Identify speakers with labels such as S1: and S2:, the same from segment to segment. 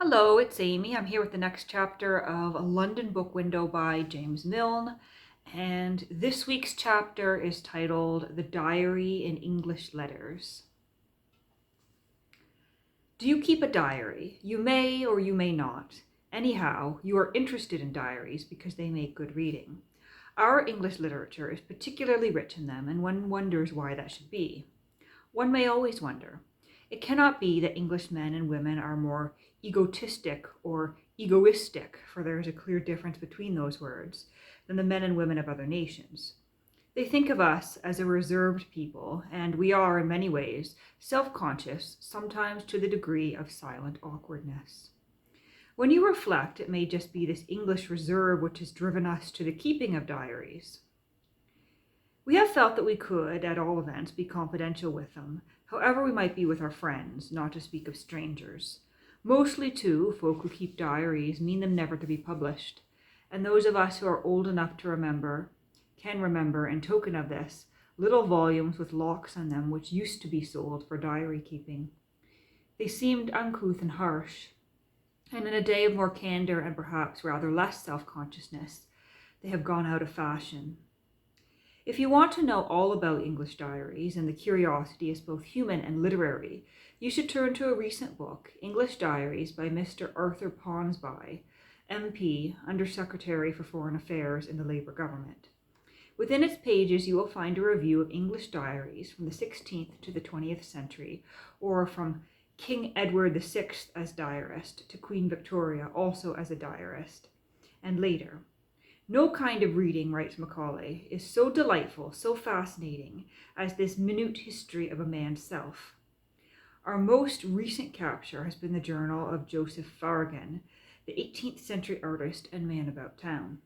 S1: Hello, it's Amy. I'm here with the next chapter of A London Book Window by James Milne. And this week's chapter is titled The Diary in English Letters. Do you keep a diary? You may or you may not. Anyhow, you are interested in diaries because they make good reading. Our English literature is particularly rich in them, and one wonders why that should be. One may always wonder. It cannot be that English men and women are more egotistic or egoistic, for there is a clear difference between those words, than the men and women of other nations. They think of us as a reserved people, and we are, in many ways, self-conscious, sometimes to the degree of silent awkwardness. When you reflect, it may just be this English reserve which has driven us to the keeping of diaries. We have felt that we could, at all events, be confidential with them, however we might be with our friends, not to speak of strangers. Mostly, too, folk who keep diaries mean them never to be published, and those of us who are old enough to remember, can remember, in token of this, little volumes with locks on them which used to be sold for diary keeping. They seemed uncouth and harsh, and in a day of more candour and perhaps rather less self-consciousness, they have gone out of fashion. If you want to know all about English diaries, and the curiosity is both human and literary, you should turn to a recent book, English Diaries by Mr. Arthur Ponsonby, MP, Under-Secretary for Foreign Affairs in the Labour government. Within its pages you will find a review of English diaries from the 16th to the 20th century, or from King Edward VI as diarist to Queen Victoria also as a diarist, and later. No kind of reading, writes Macaulay, is so delightful, so fascinating, as this minute history of a man's self. Our most recent capture has been the journal of Joseph Farragon, the 18th century artist and man about town.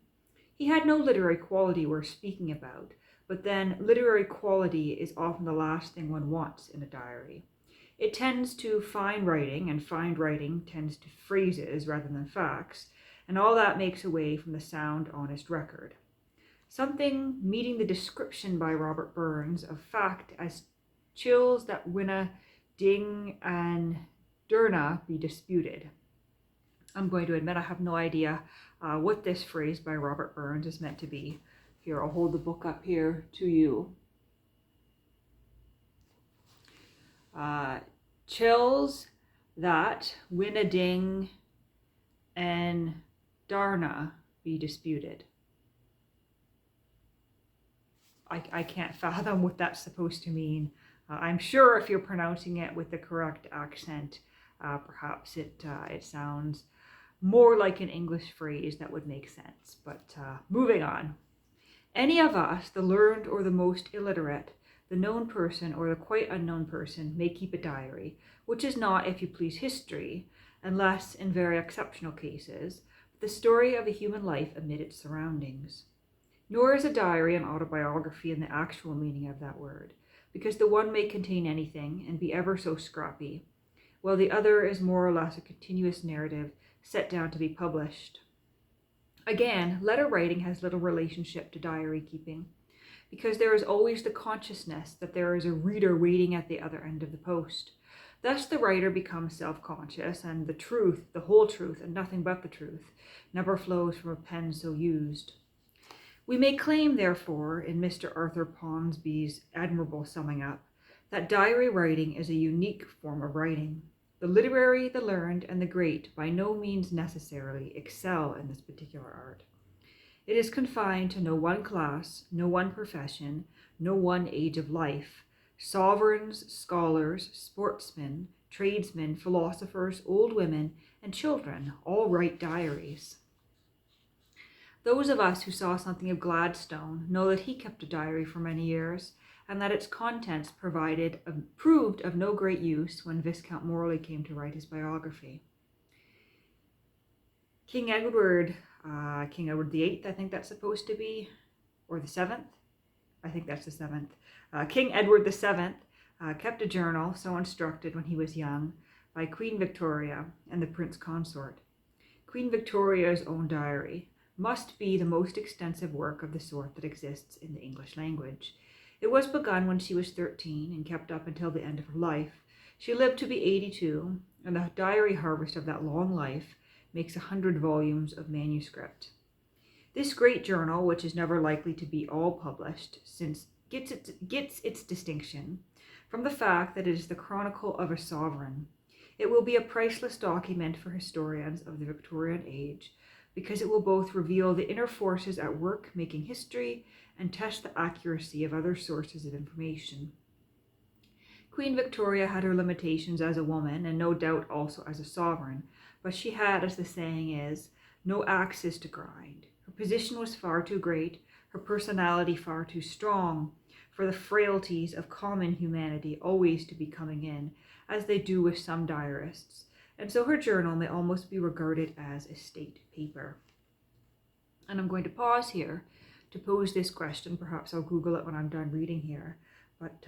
S1: He had no literary quality worth speaking about, but then literary quality is often the last thing one wants in a diary. It tends to fine writing, and fine writing tends to phrases rather than facts, and all that makes away from the sound, honest record. Something meeting the description by Robert Burns of fact as chills that winna ding and durna be disputed. I'm going to admit I have no idea what this phrase by Robert Burns is meant to be. Here, I'll hold the book up here to you. Chills that winna ding and Darna be disputed. I can't fathom what that's supposed to mean. I'm sure if you're pronouncing it with the correct accent, perhaps it sounds more like an English phrase that would make sense. But moving on. Any of us, the learned or the most illiterate, the known person or the quite unknown person, may keep a diary, which is not, if you please, history, unless in very exceptional cases, the story of a human life amid its surroundings. Nor is a diary an autobiography in the actual meaning of that word, because the one may contain anything and be ever so scrappy, while the other is more or less a continuous narrative set down to be published. Again, letter writing has little relationship to diary keeping, because there is always the consciousness that there is a reader waiting at the other end of the post. Thus the writer becomes self-conscious, and the truth, the whole truth, and nothing but the truth, never flows from a pen so used. We may claim, therefore, in Mr. Arthur Ponsonby's admirable summing up, that diary writing is a unique form of writing. The literary, the learned, and the great by no means necessarily excel in this particular art. It is confined to no one class, no one profession, no one age of life. Sovereigns, scholars, sportsmen, tradesmen, philosophers, old women, and children all write diaries. Those of us who saw something of Gladstone know that he kept a diary for many years, and that its contents proved of no great use when Viscount Morley came to write his biography. King Edward VIII, I think that's supposed to be, or the 7th? I think that's the 7th. King Edward VII kept a journal, so instructed when he was young, by Queen Victoria and the Prince Consort. Queen Victoria's own diary must be the most extensive work of the sort that exists in the English language. It was begun when she was 13 and kept up until the end of her life. She lived to be 82, and the diary harvest of that long life makes 100 volumes of manuscript. This great journal, which is never likely to be all published, since gets its distinction from the fact that it is the chronicle of a sovereign. It will be a priceless document for historians of the Victorian age, because it will both reveal the inner forces at work making history and test the accuracy of other sources of information. Queen Victoria had her limitations as a woman, and no doubt also as a sovereign, but she had, as the saying is, no axes to grind. Her position was far too great, her personality far too strong, for the frailties of common humanity always to be coming in, as they do with some diarists, and so her journal may almost be regarded as a state paper. And I'm going to pause here to pose this question. Perhaps I'll Google it when I'm done reading here. But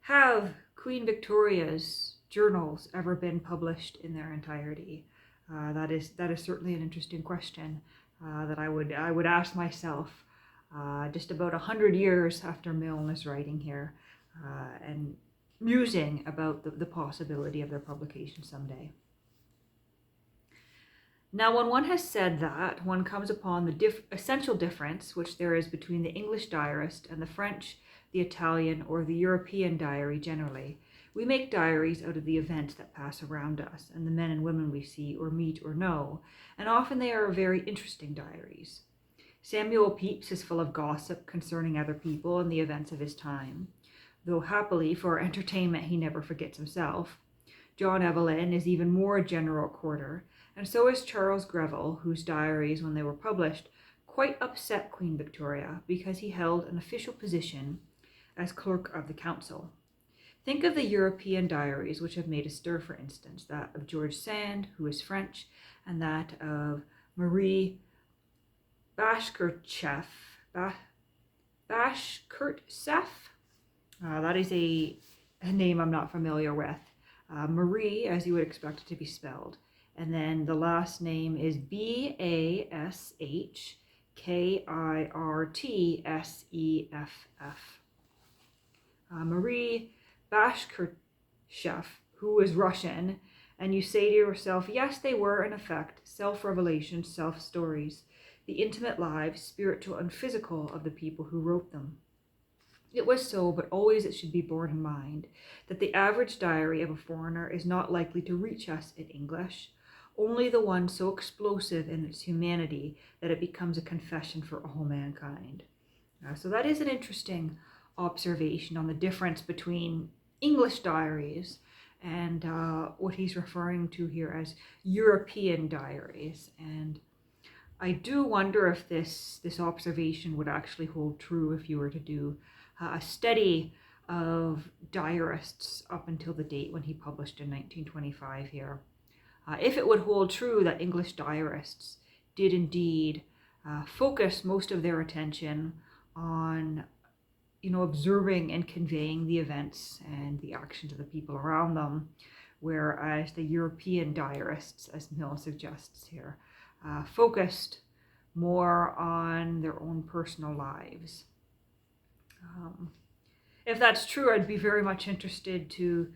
S1: have Queen Victoria's journals ever been published in their entirety? That is certainly an interesting question that I would ask myself just about 100 years after Milne is writing here, and musing about the possibility of their publication someday. Now, when one has said that, one comes upon the essential difference which there is between the English diarist and the French, the Italian, or the European diary generally. We make diaries out of the events that pass around us and the men and women we see or meet or know, and often they are very interesting diaries. Samuel Pepys is full of gossip concerning other people and the events of his time, though happily for our entertainment he never forgets himself. John Evelyn is even more a general recorder, and so is Charles Greville, whose diaries, when they were published, quite upset Queen Victoria because he held an official position as Clerk of the Council. Think of the European diaries which have made a stir, for instance, that of George Sand, who is French, and that of Marie Bashkirtseff. That is a name I'm not familiar with. Marie, as you would expect it to be spelled. And then the last name is Bashkirtseff. Marie Bashkirtseff, who was Russian, and you say to yourself, yes, they were, in effect, self-revelations, self-stories, the intimate lives, spiritual and physical, of the people who wrote them. It was so, but always it should be borne in mind that the average diary of a foreigner is not likely to reach us in English, only the one so explosive in its humanity that it becomes a confession for all mankind. So that is an interesting observation on the difference between English diaries and what he's referring to here as European diaries. And I do wonder if this observation would actually hold true if you were to do a study of diarists up until the date when he published in 1925 here. If it would hold true that English diarists did indeed focus most of their attention on, observing and conveying the events and the actions of the people around them, whereas the European diarists, as Milne suggests here, focused more on their own personal lives. If that's true, I'd be very much interested to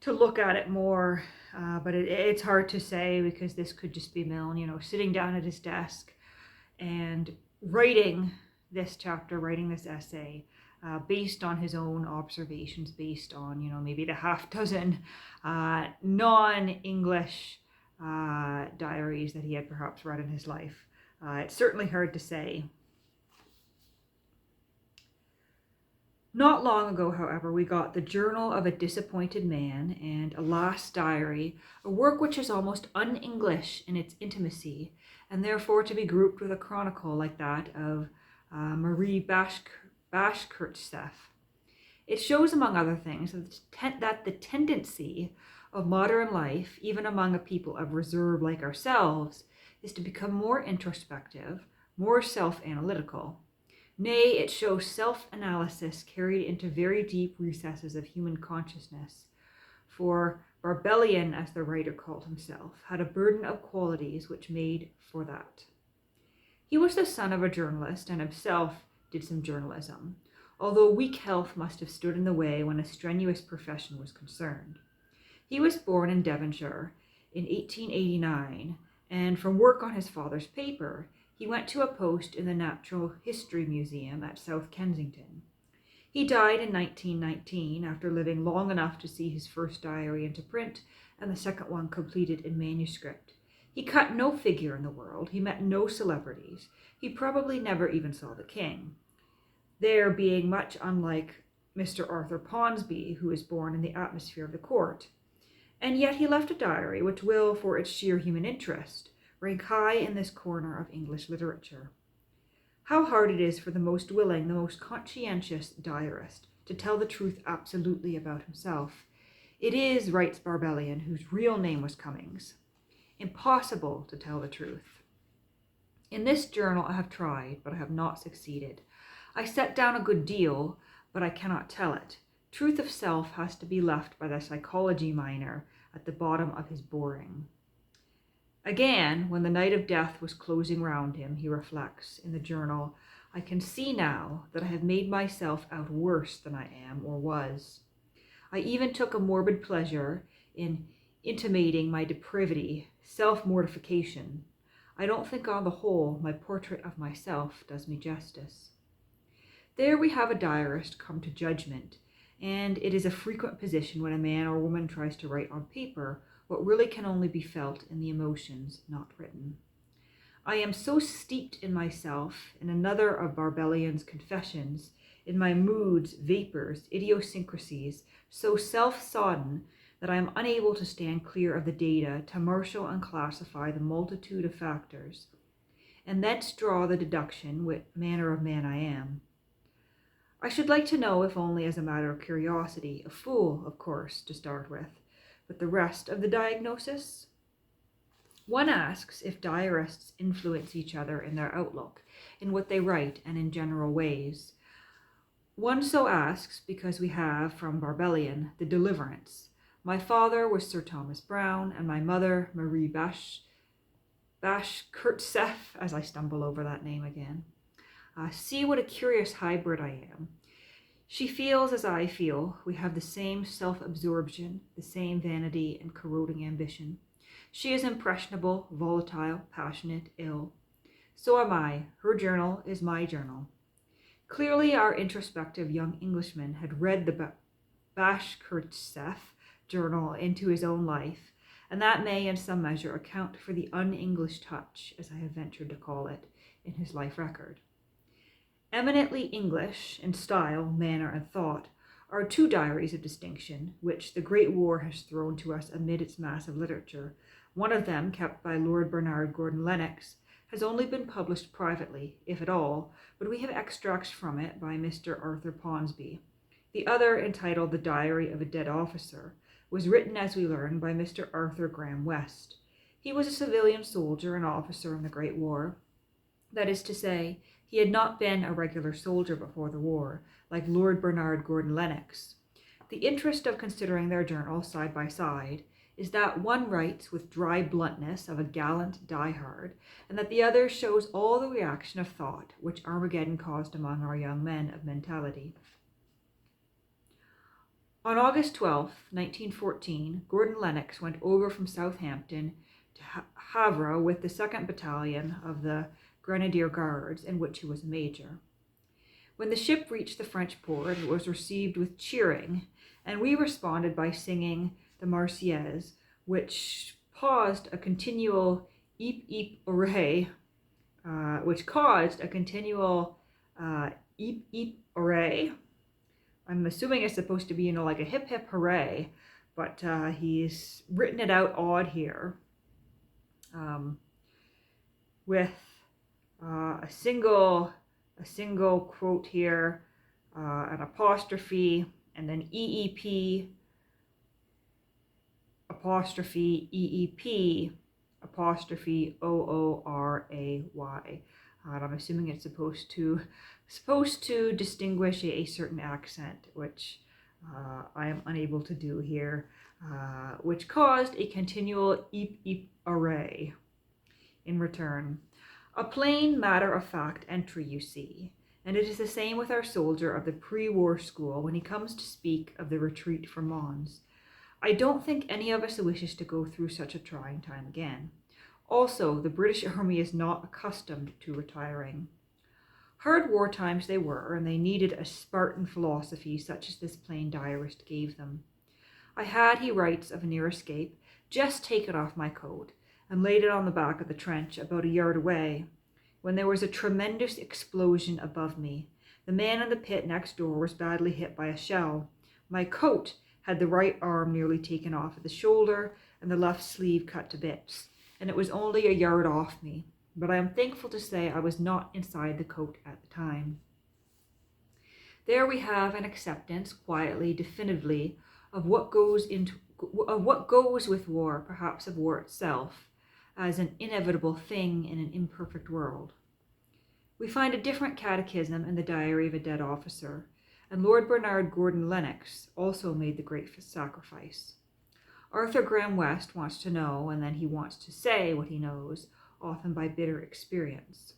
S1: look at it more, but it's hard to say, because this could just be Milne, sitting down at his desk and writing this chapter, writing this essay, based on his own observations, based on, maybe the half dozen non-English diaries that he had perhaps read in his life. It's certainly hard to say. Not long ago, however, we got The Journal of a Disappointed Man and A Last Diary, a work which is almost un-English in its intimacy, and therefore to be grouped with a chronicle like that of Marie Bashkirtseff. It shows, among other things, that the tendency of modern life, even among a people of reserve like ourselves, is to become more introspective, more self-analytical. Nay, it shows self-analysis carried into very deep recesses of human consciousness. For Barbellion, as the writer called himself, had a burden of qualities which made for that. He was the son of a journalist and himself did some journalism, although weak health must have stood in the way when a strenuous profession was concerned. He was born in Devonshire in 1889, and from work on his father's paper, he went to a post in the Natural History Museum at South Kensington. He died in 1919 after living long enough to see his first diary into print and the second one completed in manuscript. He cut no figure in the world. He met no celebrities. He probably never even saw the king, there being much unlike Mr. Arthur Ponsonby, who was born in the atmosphere of the court. And yet he left a diary which will, for its sheer human interest, rank high in this corner of English literature. How hard it is for the most willing, the most conscientious diarist to tell the truth absolutely about himself. It is, writes Barbellion, whose real name was Cummings, impossible to tell the truth. In this journal I have tried, but I have not succeeded. I set down a good deal, but I cannot tell it. Truth of self has to be left by the psychology minor at the bottom of his boring. Again, when the night of death was closing round him, he reflects in the journal, I can see now that I have made myself out worse than I am or was. I even took a morbid pleasure in intimating my depravity, self-mortification. I don't think on the whole my portrait of myself does me justice. There we have a diarist come to judgment, and it is a frequent position when a man or woman tries to write on paper what really can only be felt in the emotions, not written. I am so steeped in myself, in another of Barbellion's confessions, in my moods, vapors, idiosyncrasies, so self-sodden that I am unable to stand clear of the data to marshal and classify the multitude of factors, and thence draw the deduction what manner of man I am. I should like to know, if only as a matter of curiosity, a fool, of course, to start with, but the rest of the diagnosis? One asks if diarists influence each other in their outlook, in what they write, and in general ways. One so asks because we have, from Barbellion, the deliverance. My father was Sir Thomas Browne, and my mother, Marie Bashkirtseff, as I stumble over that name again. See what a curious hybrid I am. She feels as I feel. We have the same self-absorption, the same vanity and corroding ambition. She is impressionable, volatile, passionate, ill. So am I. Her journal is my journal. Clearly, our introspective young Englishman had read the Bashkirtseff journal into his own life, and that may in some measure account for the un-English touch, as I have ventured to call it, in his life record. Eminently English in style, manner, and thought are two diaries of distinction, which the Great War has thrown to us amid its mass of literature. One of them, kept by Lord Bernard Gordon Lennox, has only been published privately, if at all, but we have extracts from it by Mr. Arthur Ponsonby. The other, entitled The Diary of a Dead Officer, was written, as we learn, by Mr. Arthur Graham West. He was a civilian soldier and officer in the Great War. That is to say, he had not been a regular soldier before the war, like Lord Bernard Gordon Lennox. The interest of considering their journals side by side is that one writes with dry bluntness of a gallant diehard, and that the other shows all the reaction of thought which Armageddon caused among our young men of mentality. On August 12, 1914, Gordon Lennox went over from Southampton to Havre with the 2nd Battalion of the Grenadier Guards, in which he was a major. When the ship reached the French port, it was received with cheering, and we responded by singing the Marseillaise, which caused a continual eep eep hooray, eep eep hooray. I'm assuming it's supposed to be, like a hip hip hooray, but he's written it out odd here, with a single quote here, an apostrophe, and then EEP, apostrophe EEP, apostrophe OORAY. And I'm assuming it's supposed to distinguish a certain accent, which I am unable to do here, which caused a continual eep eep array in return. A plain matter-of-fact entry, you see, And it is the same with our soldier of the pre-war school when he comes to speak of the retreat from Mons. I don't think any of us wishes to go through such a trying time again. Also, the British Army is not accustomed to retiring. Hard war times they were, and they needed a Spartan philosophy such as this plain diarist gave them. I had, he writes of a near escape, just taken off my coat and laid it on the back of the trench about a yard away, when there was a tremendous explosion above me. The man in the pit next door was badly hit by a shell. My coat had the right arm nearly taken off at the shoulder and the left sleeve cut to bits, and it was only a yard off me, but I am thankful to say I was not inside the coat at the time. There we have an acceptance, quietly, definitively, of what goes with war, perhaps of war itself, as an inevitable thing in an imperfect world. We find a different catechism in the diary of a dead officer, and Lord Bernard Gordon Lennox also made the great sacrifice. Arthur Graham West wants to know, and then he wants to say what he knows, often by bitter experience.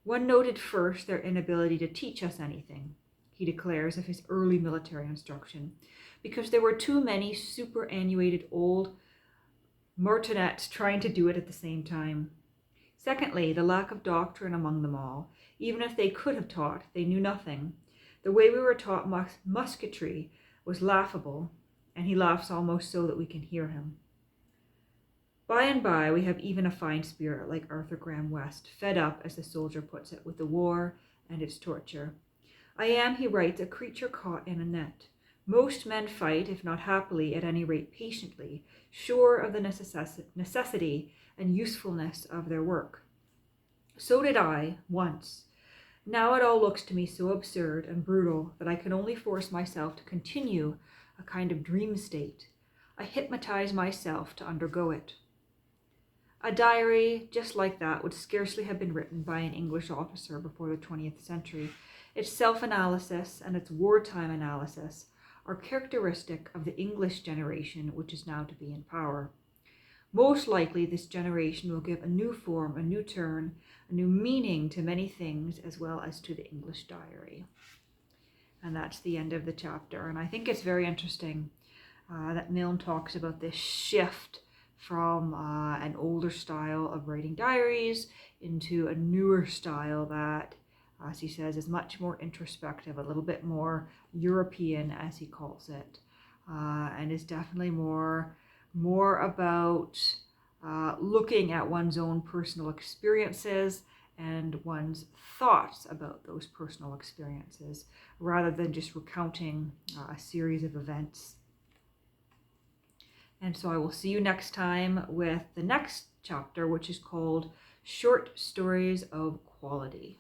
S1: One noted first their inability to teach us anything, he declares of his early military instruction, because there were too many superannuated old martinets trying to do it at the same time. Secondly, the lack of doctrine among them all. Even if they could have taught, they knew nothing. The way we were taught musketry was laughable, and he laughs almost so that we can hear him. By and by, we have even a fine spirit like Arthur Graham West, fed up, as the soldier puts it, with the war and its torture. I am, he writes, a creature caught in a net. Most men fight, if not happily, at any rate patiently, sure of the necessity and usefulness of their work. So did I, once. Now it all looks to me so absurd and brutal that I can only force myself to continue a kind of dream state. I hypnotize myself to undergo it. A diary just like that would scarcely have been written by an English officer before the 20th century. Its self-analysis and its wartime analysis are characteristic of the English generation which is now to be in power. Most likely this generation will give a new form, a new turn, a new meaning to many things, as well as to the English diary. And that's the end of the chapter. And I think it's very interesting that Milne talks about this shift from an older style of writing diaries into a newer style that, as he says, is much more introspective, a little bit more European, as he calls it, and is definitely more about looking at one's own personal experiences and one's thoughts about those personal experiences, rather than just recounting a series of events. And so I will see you next time with the next chapter, which is called Short Stories of Quality.